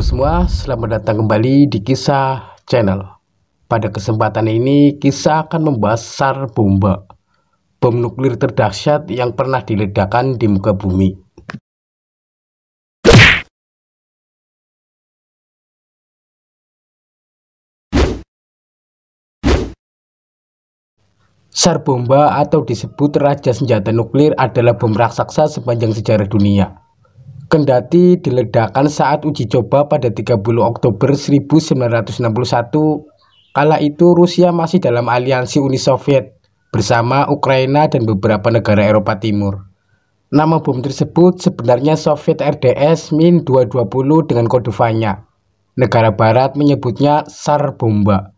Halo semua, selamat datang kembali di Kisah Channel. Pada kesempatan ini, Kisah akan membahas SAR Bomba, bom nuklir terdahsyat yang pernah diledakkan di muka bumi. SAR Bomba atau disebut Raja Senjata Nuklir adalah bom raksasa sepanjang sejarah dunia. Kendati diledakkan saat uji coba pada 30 Oktober 1961, kala itu Rusia masih dalam aliansi Uni Soviet bersama Ukraina dan beberapa negara Eropa Timur. Nama bom tersebut sebenarnya Soviet RDS Min-220 dengan kode Vanya. Negara Barat menyebutnya SAR Bomba.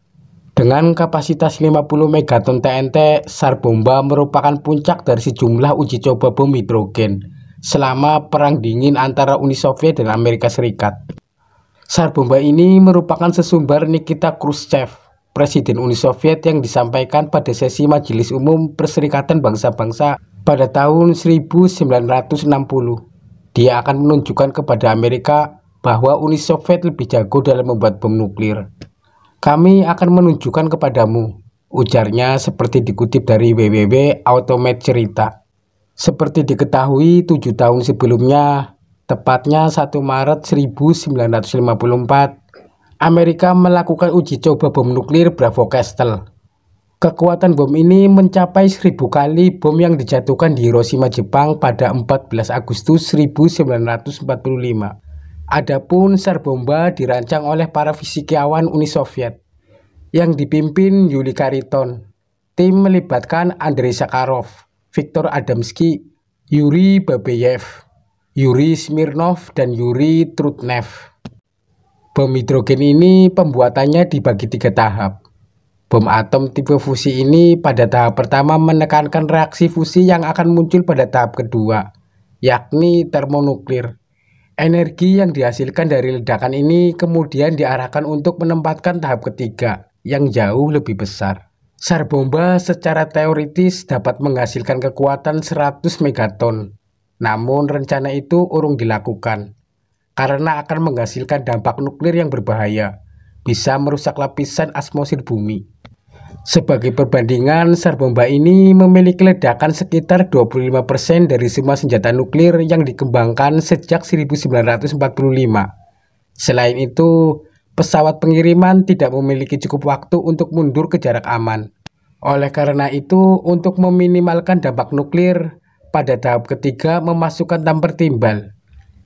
Dengan kapasitas 50 megaton TNT, SAR Bomba merupakan puncak dari sejumlah uji coba bom hidrogen selama Perang Dingin antara Uni Soviet dan Amerika Serikat. SAR Bomba ini merupakan sesumbar Nikita Khrushchev, Presiden Uni Soviet, yang disampaikan pada sesi Majelis Umum Perserikatan Bangsa-Bangsa pada tahun 1960. Dia akan menunjukkan kepada Amerika bahwa Uni Soviet lebih jago dalam membuat bom nuklir. Kami akan menunjukkan kepadamu, ujarnya seperti dikutip dari www.automate cerita. Seperti diketahui 7 tahun sebelumnya, tepatnya 1 Maret 1954, Amerika melakukan uji coba bom nuklir Bravo Castle. Kekuatan bom ini mencapai 1000 kali bom yang dijatuhkan di Hiroshima, Jepang pada 14 Agustus 1945. Adapun SAR Bomba dirancang oleh para fisikawan Uni Soviet yang dipimpin Yuri Khariton. Tim melibatkan Andrei Sakharov, Viktor Adamski, Yuri Babeyev, Yuri Smirnov, dan Yuri Trutnev. Bom hidrogen ini pembuatannya dibagi 3 tahap. Bom atom tipe fusi ini pada tahap pertama menekankan reaksi fusi yang akan muncul pada tahap kedua, yakni termonuklir. Energi yang dihasilkan dari ledakan ini kemudian diarahkan untuk menempatkan tahap ketiga, yang jauh lebih besar. SAR Bomba secara teoritis dapat menghasilkan kekuatan 100 megaton. Namun rencana itu urung dilakukan karena akan menghasilkan dampak nuklir yang berbahaya, bisa merusak lapisan atmosfer bumi. Sebagai perbandingan, SAR Bomba ini memiliki ledakan sekitar 25% dari semua senjata nuklir yang dikembangkan sejak 1945. Selain itu, pesawat pengiriman tidak memiliki cukup waktu untuk mundur ke jarak aman. Oleh karena itu, untuk meminimalkan dampak nuklir, pada tahap ketiga memasukkan tamper timbal,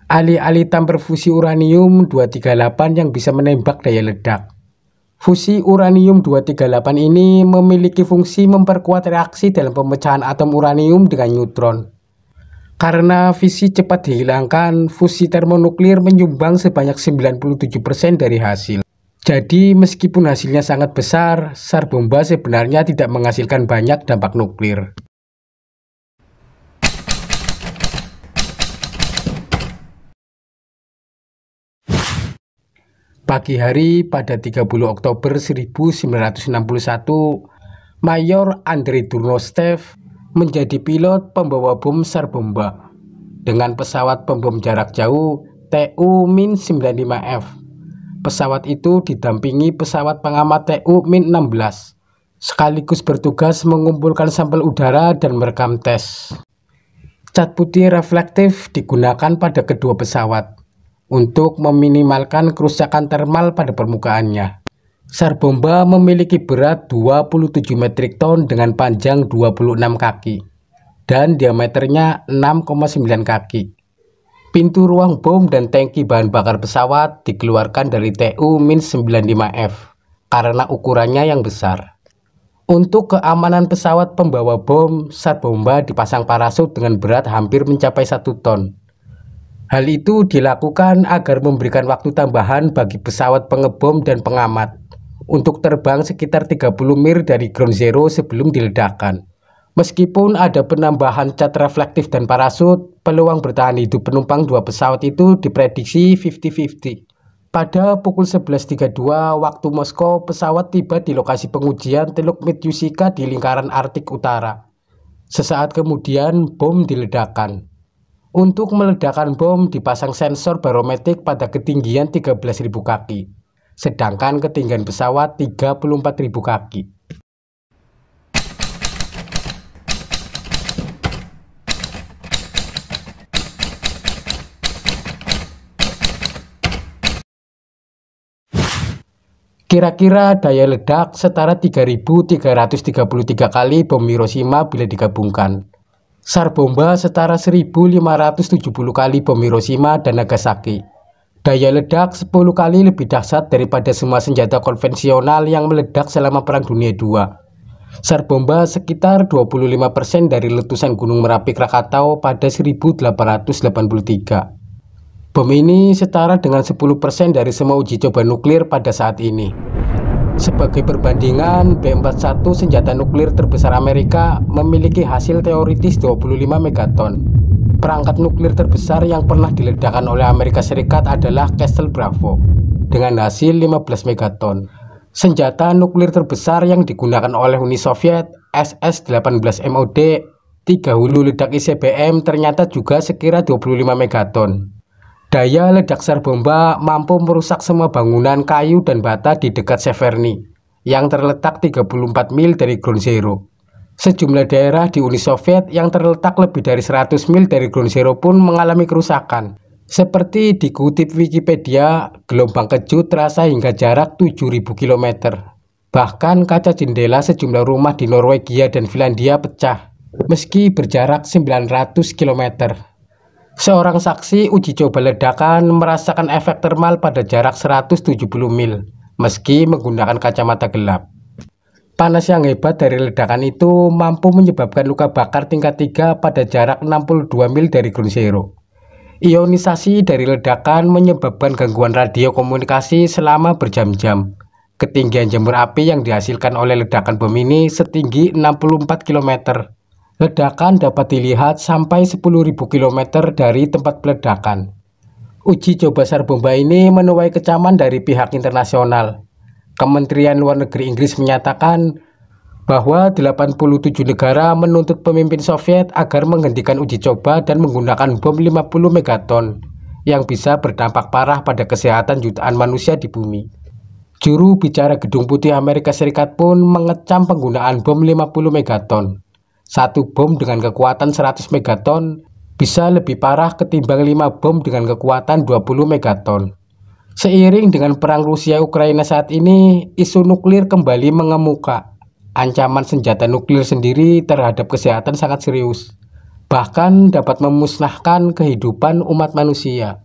alih-alih tamper fusi uranium-238 yang bisa menembak daya ledak. Fusi uranium-238 ini memiliki fungsi memperkuat reaksi dalam pemecahan atom uranium dengan neutron. Karena fisi cepat dihilangkan, fusi termonuklir menyumbang sebanyak 97% dari hasil. Jadi meskipun hasilnya sangat besar, SAR Bomba sebenarnya tidak menghasilkan banyak dampak nuklir. Pagi hari pada 30 Oktober 1961, Mayor Andrei Durnostev menjadi pilot pembawa bom SAR Bomba dengan pesawat pembom jarak jauh Tu-Min-95F. Pesawat itu didampingi pesawat pengamat Tu-Min-16, sekaligus bertugas mengumpulkan sampel udara dan merekam tes. Cat putih reflektif digunakan pada kedua pesawat untuk meminimalkan kerusakan termal pada permukaannya. SAR Bomba memiliki berat 27 metrik ton dengan panjang 26 kaki dan diameternya 6,9 kaki. Pintu ruang bom dan tangki bahan bakar pesawat dikeluarkan dari Tu-Min-95F karena ukurannya yang besar. Untuk keamanan pesawat pembawa bom, SAR Bomba dipasang parasut dengan berat hampir mencapai 1 ton. Hal itu dilakukan agar memberikan waktu tambahan bagi pesawat pengebom dan pengamat untuk terbang sekitar 30 mil dari ground zero sebelum diledakkan. Meskipun ada penambahan cat reflektif dan parasut, peluang bertahan hidup penumpang dua pesawat itu diprediksi 50-50. Pada pukul 11.32 waktu Moskow, pesawat tiba di lokasi pengujian Teluk Medyusika di lingkaran Arktik Utara. Sesaat kemudian bom diledakkan. Untuk meledakkan bom dipasang sensor barometrik pada ketinggian 13.000 kaki, sedangkan ketinggian pesawat 34.000 kaki. Kira-kira daya ledak setara 3.333 kali bom Hiroshima bila digabungkan. SAR bomba setara 1.570 kali bom Hiroshima dan Nagasaki. Daya ledak 10 kali lebih dahsyat daripada semua senjata konvensional yang meledak selama Perang Dunia II. SAR bomba sekitar 25% dari letusan Gunung Merapi Krakatau pada 1883. Bom ini setara dengan 10% dari semua uji coba nuklir pada saat ini. Sebagai perbandingan, B-41 senjata nuklir terbesar Amerika memiliki hasil teoritis 25 megaton. Perangkat nuklir terbesar yang pernah diledakkan oleh Amerika Serikat adalah Castle Bravo dengan hasil 15 megaton. Senjata nuklir terbesar yang digunakan oleh Uni Soviet, SS-18 MOD, 3 hulu ledak ICBM ternyata juga sekira 25 megaton. Daya ledak SAR bomba mampu merusak semua bangunan kayu dan bata di dekat Severny, yang terletak 34 mil dari Ground Zero. Sejumlah daerah di Uni Soviet yang terletak lebih dari 100 mil dari Ground Zero pun mengalami kerusakan. Seperti dikutip Wikipedia, gelombang kejut terasa hingga jarak 7.000 km. Bahkan kaca jendela sejumlah rumah di Norwegia dan Finlandia pecah, meski berjarak 900 km. Seorang saksi uji coba ledakan merasakan efek termal pada jarak 170 mil, meski menggunakan kacamata gelap. Panas yang hebat dari ledakan itu mampu menyebabkan luka bakar tingkat 3 pada jarak 62 mil dari Ground Zero. Ionisasi dari ledakan menyebabkan gangguan radio komunikasi selama berjam-jam. Ketinggian jambur api yang dihasilkan oleh ledakan bom ini setinggi 64 km. Ledakan dapat dilihat sampai 10.000 km dari tempat peledakan. Uji coba SAR bomba ini menuai kecaman dari pihak internasional. Kementerian Luar Negeri Inggris menyatakan bahwa 87 negara menuntut pemimpin Soviet agar menghentikan uji coba dan menggunakan bom 50 megaton yang bisa berdampak parah pada kesehatan jutaan manusia di bumi. Juru bicara Gedung Putih Amerika Serikat pun mengecam penggunaan bom 50 megaton. Satu bom dengan kekuatan 100 megaton bisa lebih parah ketimbang 5 bom dengan kekuatan 20 megaton. Seiring dengan perang Rusia-Ukraina saat ini, isu nuklir kembali mengemuka. Ancaman senjata nuklir sendiri terhadap kesehatan sangat serius, bahkan dapat memusnahkan kehidupan umat manusia.